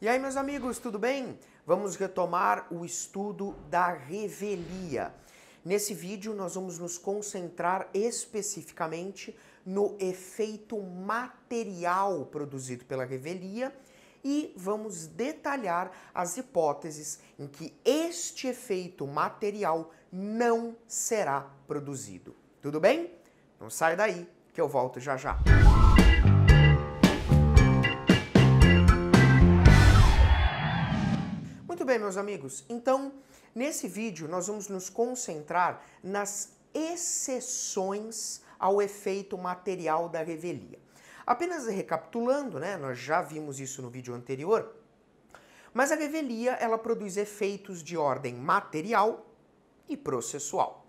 E aí, meus amigos, tudo bem? Vamos retomar o estudo da revelia. Nesse vídeo, nós vamos nos concentrar especificamente no efeito material produzido pela revelia e vamos detalhar as hipóteses em que este efeito material não será produzido. Tudo bem? Não sai daí que eu volto já já. Muito bem, meus amigos. Então, nesse vídeo nós vamos nos concentrar nas exceções ao efeito material da revelia. Apenas recapitulando, né, nós já vimos isso no vídeo anterior, mas a revelia ela produz efeitos de ordem material e processual.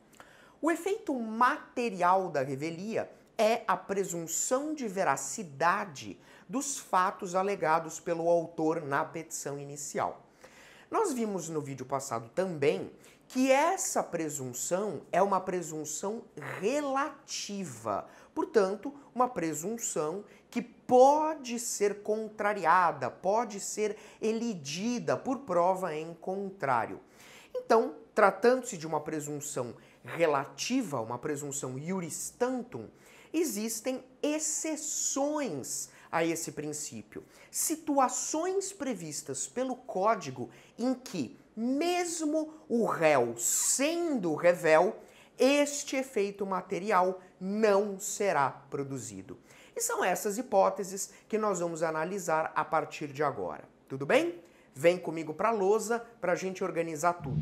O efeito material da revelia é a presunção de veracidade dos fatos alegados pelo autor na petição inicial. Nós vimos no vídeo passado também que essa presunção é uma presunção relativa, portanto, uma presunção que pode ser contrariada, pode ser elidida por prova em contrário. Então, tratando-se de uma presunção relativa, uma presunção iuris tantum, existem exceções a esse princípio. Situações previstas pelo Código em que, mesmo o réu sendo revel, este efeito material não será produzido. E são essas hipóteses que nós vamos analisar a partir de agora. Tudo bem? Vem comigo para a lousa para a gente organizar tudo.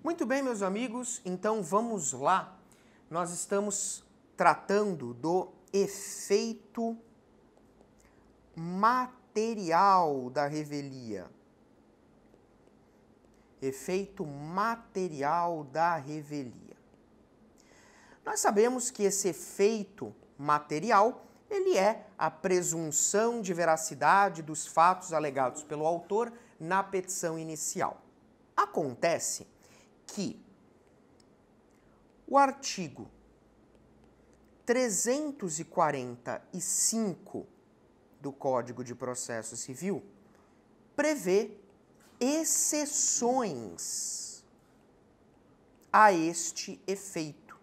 Muito bem, meus amigos, então vamos lá. Nós estamos tratando do efeito material da revelia. Efeito material da revelia. Nós sabemos que esse efeito material, ele é a presunção de veracidade dos fatos alegados pelo autor na petição inicial. Acontece que o artigo 345 do Código de Processo Civil prevê exceções a este efeito.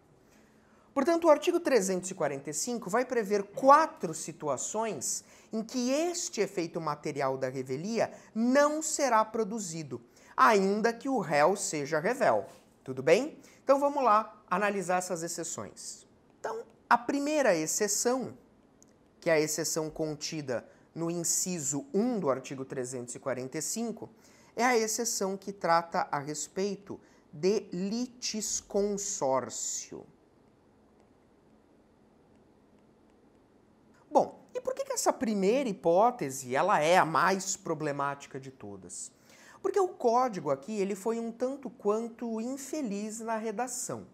Portanto, o artigo 345 vai prever 4 situações em que este efeito material da revelia não será produzido, ainda que o réu seja revel. Tudo bem? Então vamos lá analisar essas exceções. Então, a primeira exceção, que é a exceção contida no inciso 1 do artigo 345, é a exceção que trata a respeito de litisconsórcio. Bom, e por que essa primeira hipótese ela é a mais problemática de todas? Porque o código aqui ele foi um tanto quanto infeliz na redação.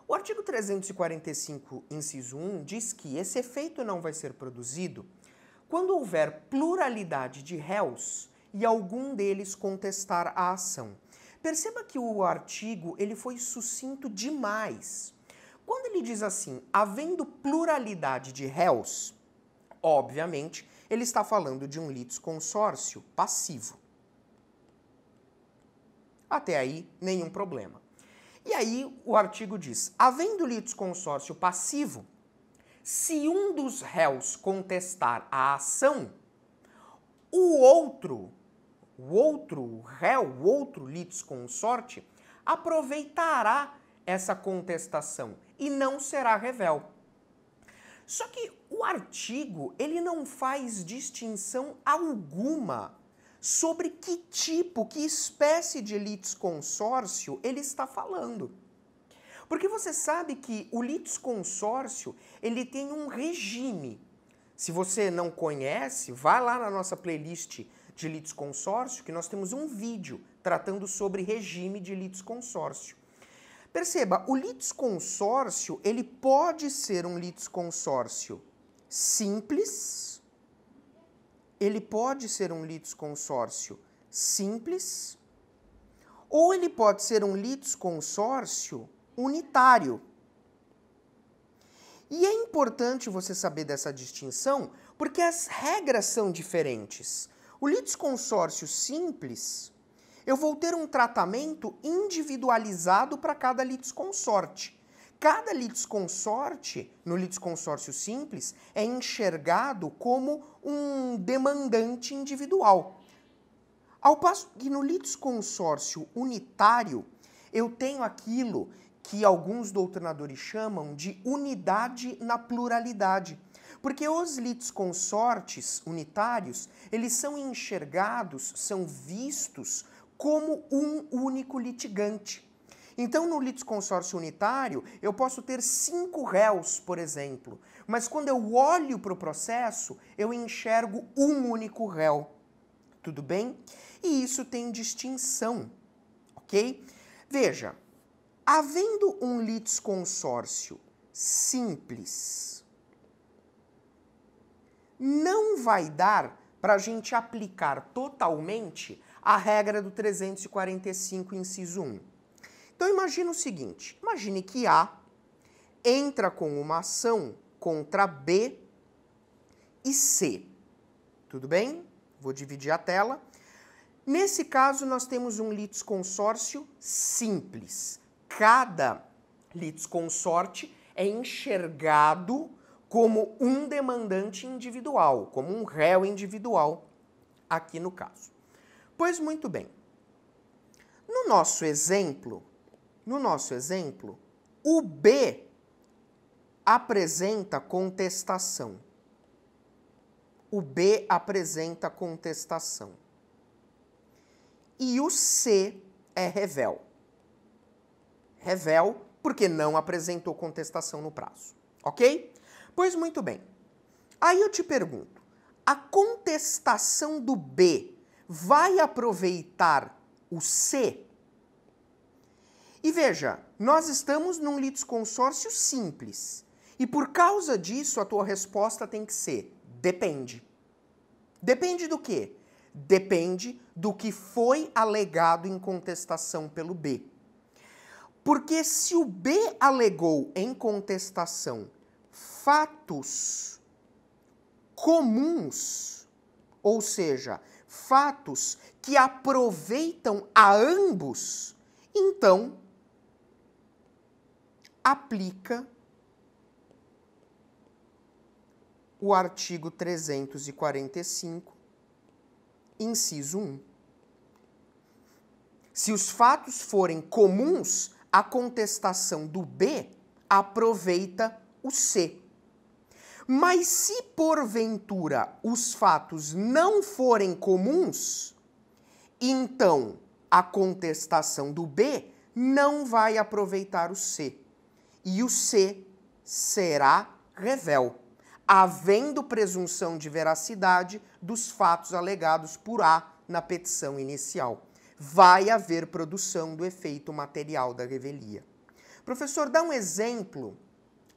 O artigo 345, inciso 1, diz que esse efeito não vai ser produzido quando houver pluralidade de réus e algum deles contestar a ação. Perceba que o artigo ele foi sucinto demais. Quando ele diz assim, havendo pluralidade de réus, obviamente, ele está falando de um litisconsórcio passivo. Até aí, nenhum problema. E aí o artigo diz, havendo litisconsórcio passivo, se um dos réus contestar a ação, o outro réu, o outro litisconsorte, aproveitará essa contestação e não será revel. Só que o artigo ele não faz distinção alguma sobre que tipo, que espécie de litisconsórcio ele está falando. Porque você sabe que o litisconsórcio, ele tem um regime. Se você não conhece, vá lá na nossa playlist de litisconsórcio, que nós temos um vídeo tratando sobre regime de litisconsórcio. Perceba, o litisconsórcio, ele pode ser um litisconsórcio simples. Ele pode ser um litisconsórcio simples ou ele pode ser um litisconsórcio unitário. E é importante você saber dessa distinção porque as regras são diferentes. O litisconsórcio simples, eu vou ter um tratamento individualizado para cada litisconsorte. Cada litisconsorte, no litisconsórcio simples, é enxergado como um demandante individual. Ao passo que no litisconsórcio unitário, eu tenho aquilo que alguns doutrinadores chamam de unidade na pluralidade. Porque os litisconsortes unitários, eles são enxergados, são vistos como um único litigante. Então, no litisconsórcio unitário, eu posso ter 5 réus, por exemplo, mas quando eu olho para o processo, eu enxergo um único réu. Tudo bem? E isso tem distinção, ok? Veja, havendo um litisconsórcio simples, não vai dar para a gente aplicar totalmente a regra do 345, inciso 1. Então, imagine o seguinte, imagine que A entra com uma ação contra B e C. Tudo bem? Vou dividir a tela. Nesse caso, nós temos um litisconsórcio simples. Cada litisconsorte é enxergado como um demandante individual, como um réu individual, aqui no caso. Pois muito bem. No nosso exemplo, o B apresenta contestação. O B apresenta contestação. E o C é revel. Revel porque não apresentou contestação no prazo. Ok? Pois muito bem. Aí eu te pergunto, a contestação do B vai aproveitar o C? E veja, nós estamos num litisconsórcio simples. E por causa disso, a tua resposta tem que ser depende. Depende do quê? Depende do que foi alegado em contestação pelo B. Porque se o B alegou em contestação fatos comuns, ou seja, fatos que aproveitam a ambos, então aplica o artigo 345, inciso 1. Se os fatos forem comuns, a contestação do B aproveita o C. Mas se porventura os fatos não forem comuns, então a contestação do B não vai aproveitar o C. E o C será revel, havendo presunção de veracidade dos fatos alegados por A na petição inicial. Vai haver produção do efeito material da revelia. Professor, dá um exemplo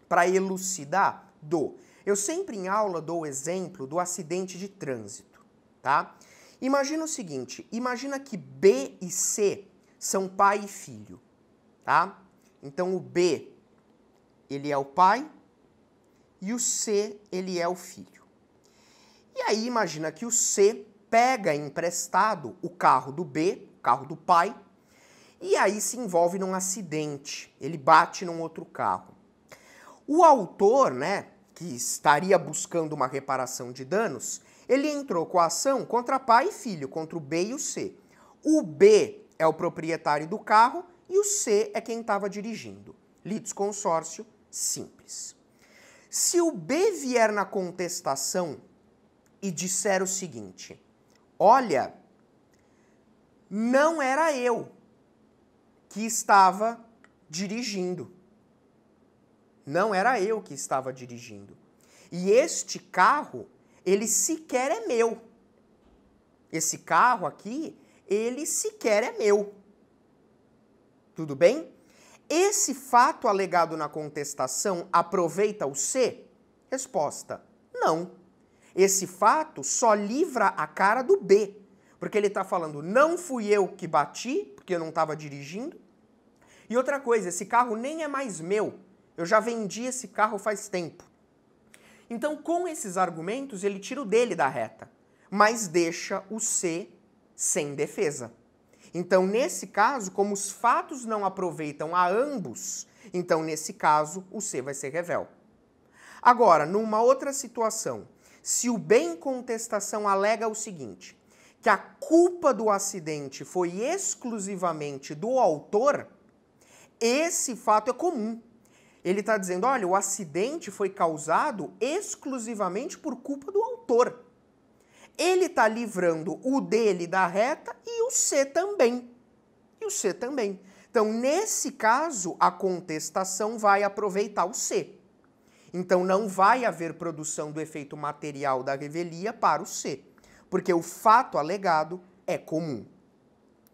para elucidar? Eu sempre em aula dou o exemplo do acidente de trânsito, tá? Imagina o seguinte, imagina que B e C são pai e filho, tá? Então o B, ele é o pai e o C, ele é o filho. E aí imagina que o C pega emprestado o carro do B, o carro do pai, e aí se envolve num acidente, ele bate num outro carro. O autor, né, que estaria buscando uma reparação de danos, ele entrou com a ação contra pai e filho, contra o B e o C. O B é o proprietário do carro e o C é quem estava dirigindo. Litisconsórcio simples. Se o B vier na contestação e disser o seguinte, olha, não era eu que estava dirigindo. Não era eu que estava dirigindo. E este carro, ele sequer é meu. Esse carro aqui, ele sequer é meu. Tudo bem? Esse fato alegado na contestação aproveita o C? Resposta, não. Esse fato só livra a cara do B. Porque ele está falando, não fui eu que bati, porque eu não estava dirigindo. E outra coisa, esse carro nem é mais meu. Eu já vendi esse carro faz tempo. Então, com esses argumentos, ele tira o dele da reta. mas deixa o C sem defesa. Então, nesse caso, como os fatos não aproveitam a ambos, então, nesse caso, o C vai ser revel. Agora, numa outra situação, se o B em contestação alega o seguinte, que a culpa do acidente foi exclusivamente do autor, esse fato é comum. Ele está dizendo, olha, o acidente foi causado exclusivamente por culpa do autor. Ele está livrando o dele da reta e o C também. E o C também. Então, nesse caso, a contestação vai aproveitar o C. Então, não vai haver produção do efeito material da revelia para o C, porque o fato alegado é comum.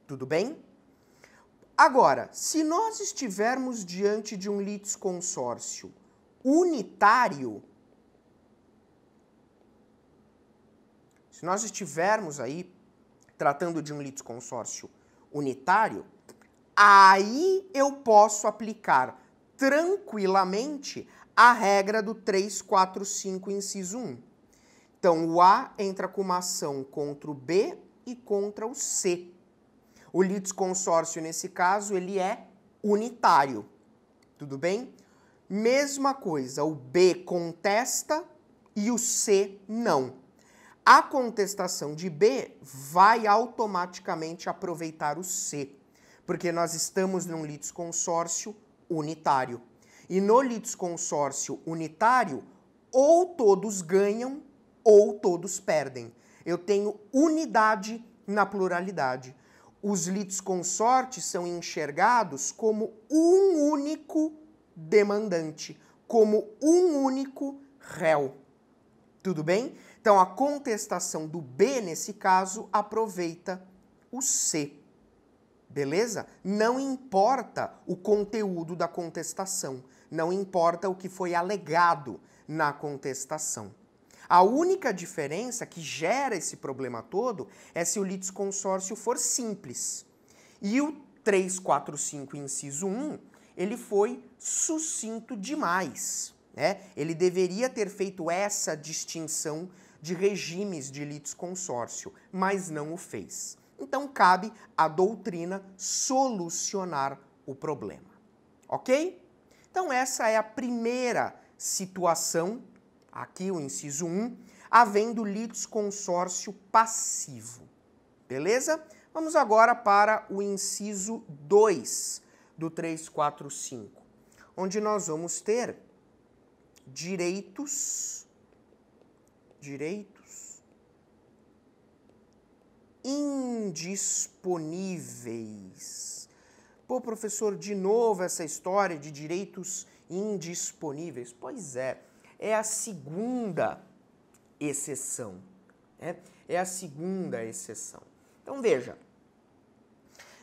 Tudo bem? Agora, se nós estivermos diante de um litisconsórcio unitário, se nós estivermos aí tratando de um litisconsórcio unitário, aí eu posso aplicar tranquilamente a regra do 345, inciso 1. Então, o A entra com uma ação contra o B e contra o C. O litisconsórcio, nesse caso, ele é unitário. Tudo bem? Mesma coisa, o B contesta e o C não. A contestação de B vai automaticamente aproveitar o C, porque nós estamos num litisconsórcio unitário. E no litisconsórcio unitário, ou todos ganham ou todos perdem. Eu tenho unidade na pluralidade. Os litisconsortes são enxergados como um único demandante, como um único réu. Tudo bem? Então, a contestação do B, nesse caso, aproveita o C. Beleza? Não importa o conteúdo da contestação, não importa o que foi alegado na contestação. A única diferença que gera esse problema todo é se o litisconsórcio for simples. E o 345, inciso 1, ele foi sucinto demais, né? Ele deveria ter feito essa distinção de regimes de litisconsórcio, mas não o fez. Então, cabe à doutrina solucionar o problema. Ok? Então, essa é a primeira situação, aqui o inciso 1, havendo litisconsórcio passivo. Beleza? Vamos agora para o inciso 2 do 345, onde nós vamos ter direitos indisponíveis. Pô, professor, de novo essa história de direitos indisponíveis. Pois é a segunda exceção. Né? É a segunda exceção. Então, veja.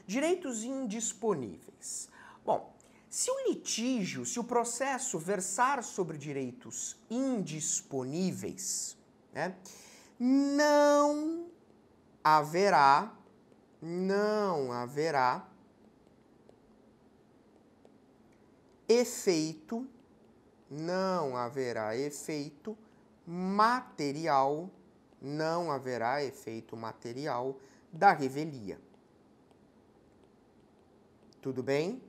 Direitos indisponíveis. Bom, se o litígio, se o processo versar sobre direitos indisponíveis, né, não haverá efeito material, da revelia. Tudo bem?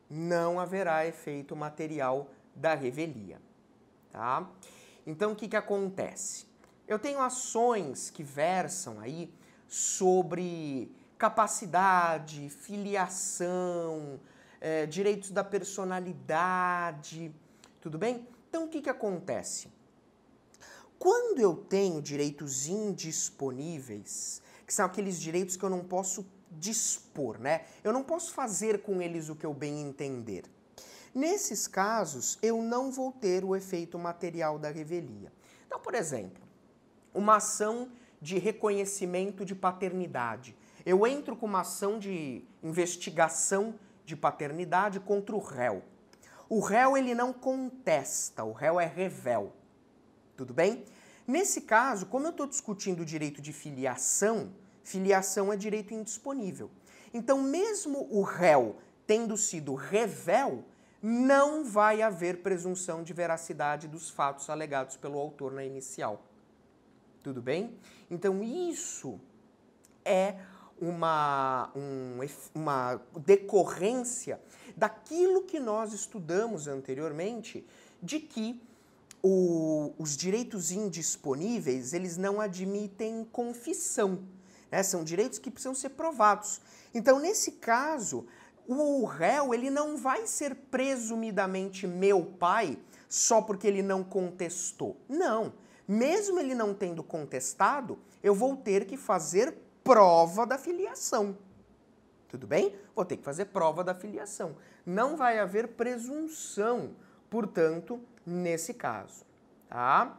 Não haverá efeito material da revelia, tá? Então, o que acontece? Eu tenho ações que versam aí sobre capacidade, filiação, direitos da personalidade, tudo bem? Então, o que acontece? Quando eu tenho direitos indisponíveis, que são aqueles direitos que eu não posso dispor, né? Eu não posso fazer com eles o que eu bem entender. Nesses casos, eu não vou ter o efeito material da revelia. Então, por exemplo, uma ação de reconhecimento de paternidade. Eu entro com uma ação de investigação de paternidade contra o réu. O réu, ele não contesta, o réu é revel. Tudo bem? Nesse caso, como eu estou discutindo o direito de filiação, filiação é direito indisponível. Então, mesmo o réu tendo sido revel, não vai haver presunção de veracidade dos fatos alegados pelo autor na inicial. Tudo bem? Então isso é uma decorrência daquilo que nós estudamos anteriormente, de que os direitos indisponíveis, eles não admitem confissão, né? São direitos que precisam ser provados. Então, nesse caso, o réu, ele não vai ser presumidamente meu pai só porque ele não contestou. Não. Mesmo ele não tendo contestado, eu vou ter que fazer prova da filiação. Tudo bem? Vou ter que fazer prova da filiação. Não vai haver presunção, portanto, nesse caso. Tá?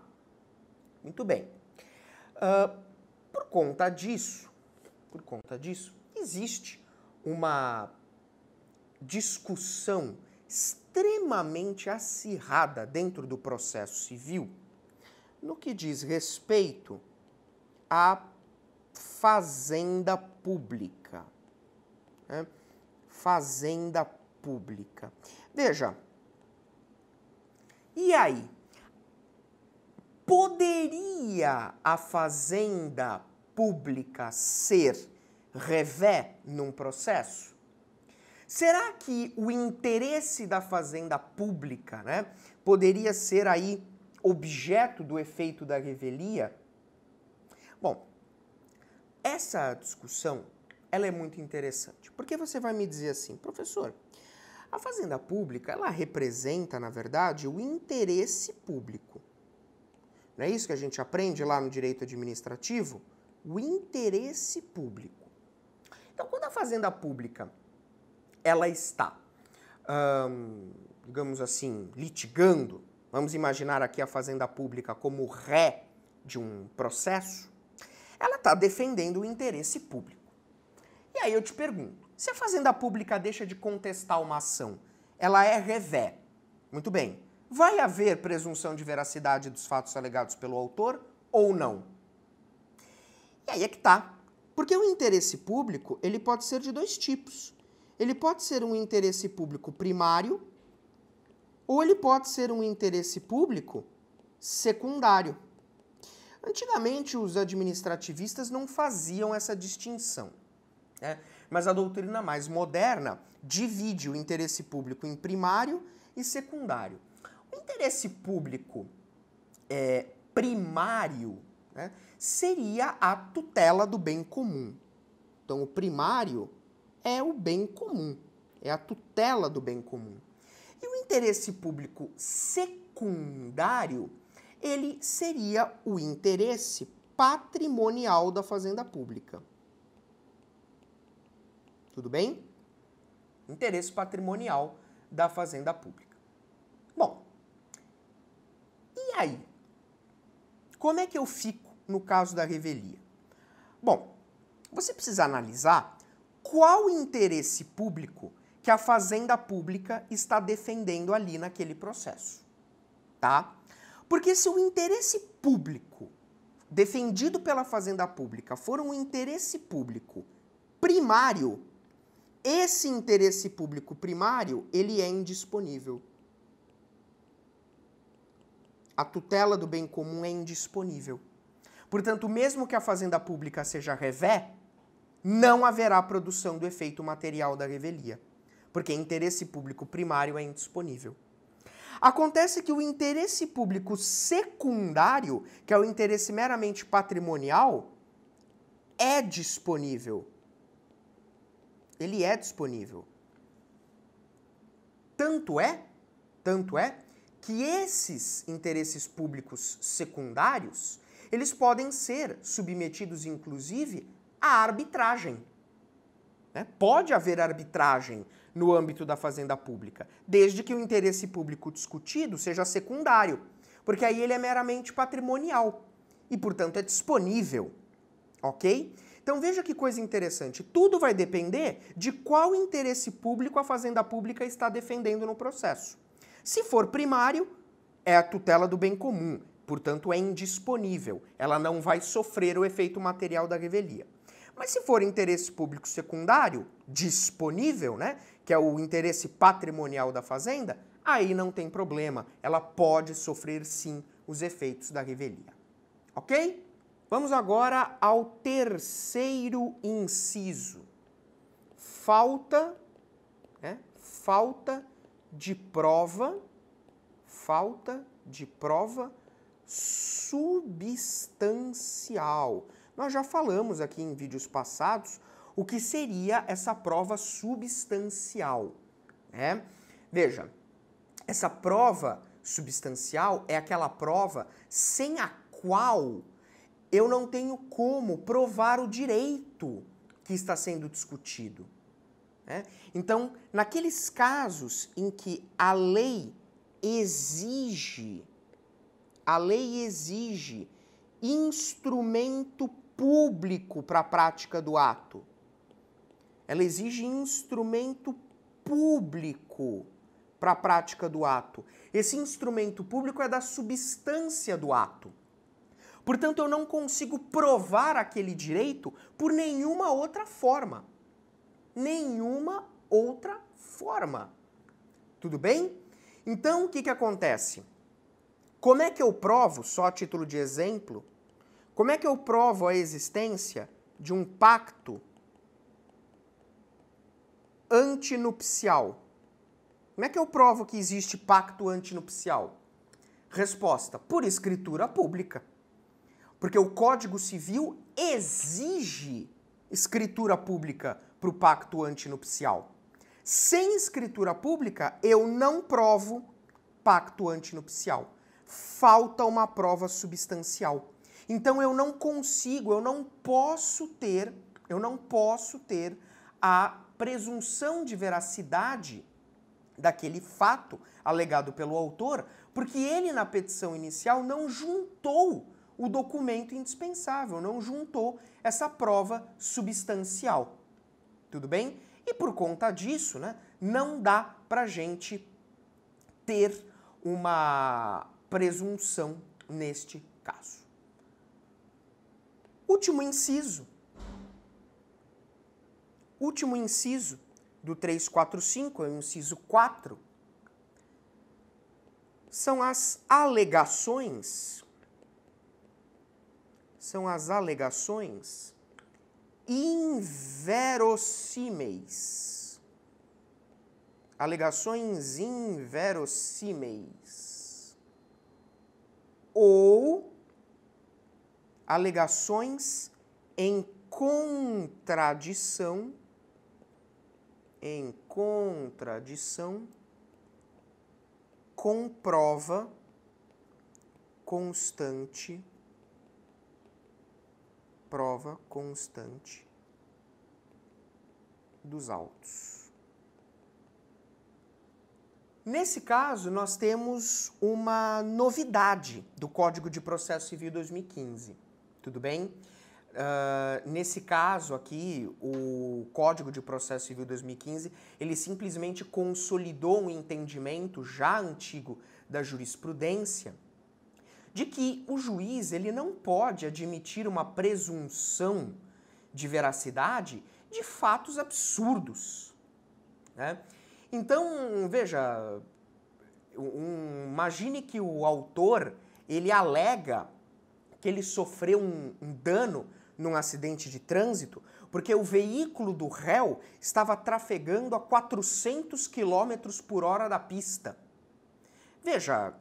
Muito bem. Por conta disso, existe uma discussão extremamente acirrada dentro do processo civil no que diz respeito à fazenda pública. Né? Fazenda pública. Veja, e aí? Poderia a fazenda pública ser revé num processo? Será que o interesse da fazenda pública, né, poderia ser aí objeto do efeito da revelia? Bom, essa discussão, ela é muito interessante, porque você vai me dizer assim, professor, a fazenda pública, ela representa, na verdade, o interesse público. Não é isso que a gente aprende lá no direito administrativo? O interesse público. Então, quando a fazenda pública ela está, digamos assim, litigando, vamos imaginar aqui a fazenda pública como ré de um processo, ela está defendendo o interesse público. E aí eu te pergunto, se a fazenda pública deixa de contestar uma ação, ela é revé. Muito bem. Vai haver presunção de veracidade dos fatos alegados pelo autor ou não? E aí é que tá. Porque o interesse público, ele pode ser de dois tipos. Ele pode ser um interesse público primário ou ele pode ser um interesse público secundário. Antigamente, os administrativistas não faziam essa distinção, né? Mas a doutrina mais moderna divide o interesse público em primário e secundário. O interesse público primário, né, seria a tutela do bem comum. Então, o primário é o bem comum, é a tutela do bem comum. E o interesse público secundário, ele seria o interesse patrimonial da fazenda pública. Tudo bem? Interesse patrimonial da fazenda pública. Bom, e aí? Como é que eu fico no caso da revelia? Bom, você precisa analisar qual o interesse público que a fazenda pública está defendendo ali naquele processo, tá? Porque se o interesse público defendido pela fazenda pública for um interesse público primário, esse interesse público primário, ele é indisponível. A tutela do bem comum é indisponível. Portanto, mesmo que a fazenda pública seja revé, não haverá produção do efeito material da revelia, porque interesse público primário é indisponível. Acontece que o interesse público secundário, que é o interesse meramente patrimonial, é disponível. Ele é disponível. Tanto é que esses interesses públicos secundários, eles podem ser submetidos, inclusive, à arbitragem. Né? Pode haver arbitragem no âmbito da fazenda pública, desde que o interesse público discutido seja secundário, porque aí ele é meramente patrimonial e, portanto, é disponível. Ok? Então veja que coisa interessante, tudo vai depender de qual interesse público a fazenda pública está defendendo no processo. Se for primário, é a tutela do bem comum, portanto é indisponível, ela não vai sofrer o efeito material da revelia. Mas se for interesse público secundário, disponível, né, que é o interesse patrimonial da fazenda, aí não tem problema, ela pode sofrer sim os efeitos da revelia. Ok? Vamos agora ao terceiro inciso. Falta de prova substancial. Nós já falamos aqui em vídeos passados o que seria essa prova substancial, né? Veja, essa prova substancial é aquela prova sem a qual eu não tenho como provar o direito que está sendo discutido, né? Então, naqueles casos em que a lei exige instrumento público para a prática do ato. Ela exige instrumento público para a prática do ato. Esse instrumento público é da substância do ato. Portanto, eu não consigo provar aquele direito por nenhuma outra forma. Nenhuma outra forma. Tudo bem? Então, o que acontece? Como é que eu provo, só a título de exemplo, como é que eu provo a existência de um pacto antinupcial? Como é que eu provo que existe pacto antinupcial? Resposta: por escritura pública. Porque o Código Civil exige escritura pública para o pacto antinupcial. Sem escritura pública, eu não provo pacto antinupcial. Falta uma prova substancial. Então eu não posso ter a presunção de veracidade daquele fato alegado pelo autor, porque ele na petição inicial não juntou o documento indispensável, não juntou essa prova substancial. Tudo bem? E por conta disso, né, não dá pra gente ter uma presunção neste caso. Último inciso do 345, é o inciso 4, são as alegações inverossímeis. Alegações inverossímeis. Ou alegações em contradição com prova constante dos autos. Nesse caso, nós temos uma novidade do Código de Processo Civil 2015. Tudo bem? Nesse caso aqui, o Código de Processo Civil 2015, ele simplesmente consolidou um entendimento já antigo da jurisprudência de que o juiz ele não pode admitir uma presunção de veracidade de fatos absurdos, né? Então, veja, imagine que o autor ele alega que ele sofreu um dano num acidente de trânsito porque o veículo do réu estava trafegando a 400 km por hora da pista. Veja,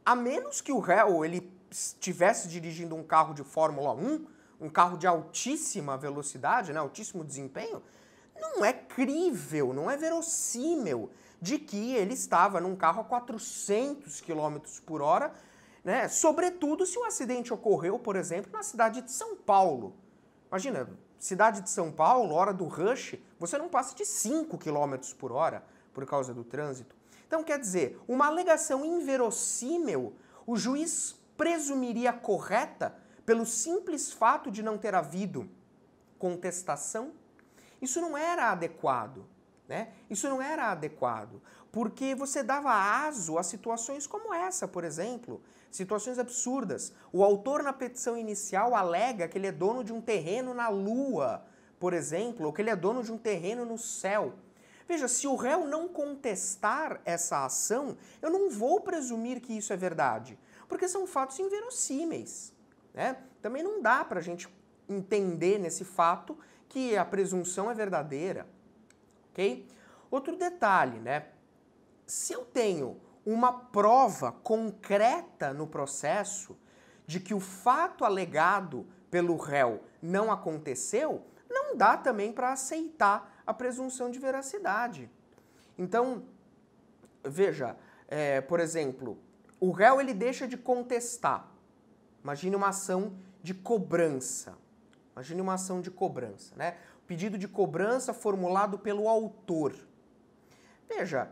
a menos que o réu ele estivesse dirigindo um carro de Fórmula 1, um carro de altíssima velocidade, né, altíssimo desempenho, não é crível, não é verossímil de que ele estava num carro a 400 km por hora, né, sobretudo se o acidente ocorreu, por exemplo, na cidade de São Paulo. Imagina, cidade de São Paulo, hora do rush, você não passa de 5 km por hora por causa do trânsito. Então, quer dizer, uma alegação inverossímil, o juiz presumiria correta pelo simples fato de não ter havido contestação? Isso não era adequado, né? Isso não era adequado, porque você dava aso a situações como essa, por exemplo, situações absurdas. O autor na petição inicial alega que ele é dono de um terreno na Lua, por exemplo, ou que ele é dono de um terreno no céu. Veja, se o réu não contestar essa ação, eu não vou presumir que isso é verdade, porque são fatos inverossímeis. né? Também não dá para a gente entender nesse fato que a presunção é verdadeira, ok? Outro detalhe, né? Se eu tenho uma prova concreta no processo de que o fato alegado pelo réu não aconteceu, não dá também para aceitar a presunção de veracidade. Então, veja, por exemplo, o réu ele deixa de contestar. Imagine uma ação de cobrança. Imagine uma ação de cobrança, né? O pedido de cobrança formulado pelo autor. Veja,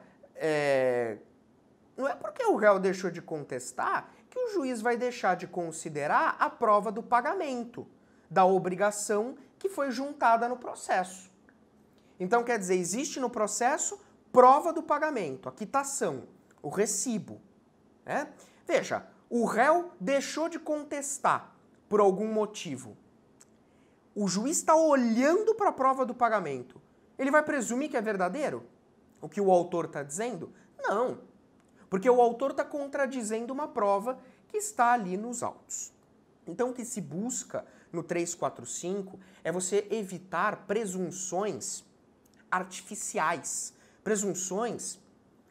não é porque o réu deixou de contestar que o juiz vai deixar de considerar a prova do pagamento, da obrigação que foi juntada no processo. Então, quer dizer, existe no processo prova do pagamento, a quitação, o recibo, né? Veja, o réu deixou de contestar por algum motivo. O juiz está olhando para a prova do pagamento. Ele vai presumir que é verdadeiro o que o autor está dizendo? Não, porque o autor está contradizendo uma prova que está ali nos autos. Então, o que se busca no 345 é você evitar presunções artificiais, presunções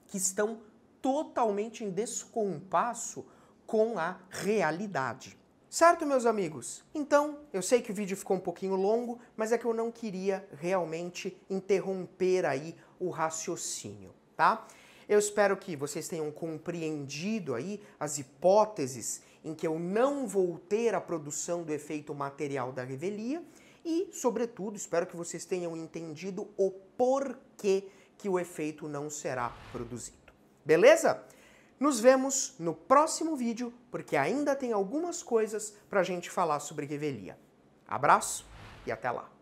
que estão totalmente em descompasso com a realidade. Certo, meus amigos? Então, eu sei que o vídeo ficou um pouquinho longo, mas é que eu não queria realmente interromper aí o raciocínio, tá? Eu espero que vocês tenham compreendido aí as hipóteses em que eu não vou ter a produção do efeito material da revelia e, sobretudo, espero que vocês tenham entendido o porquê que o efeito não será produzido. Beleza? Nos vemos no próximo vídeo, porque ainda tem algumas coisas pra gente falar sobre revelia. Abraço e até lá!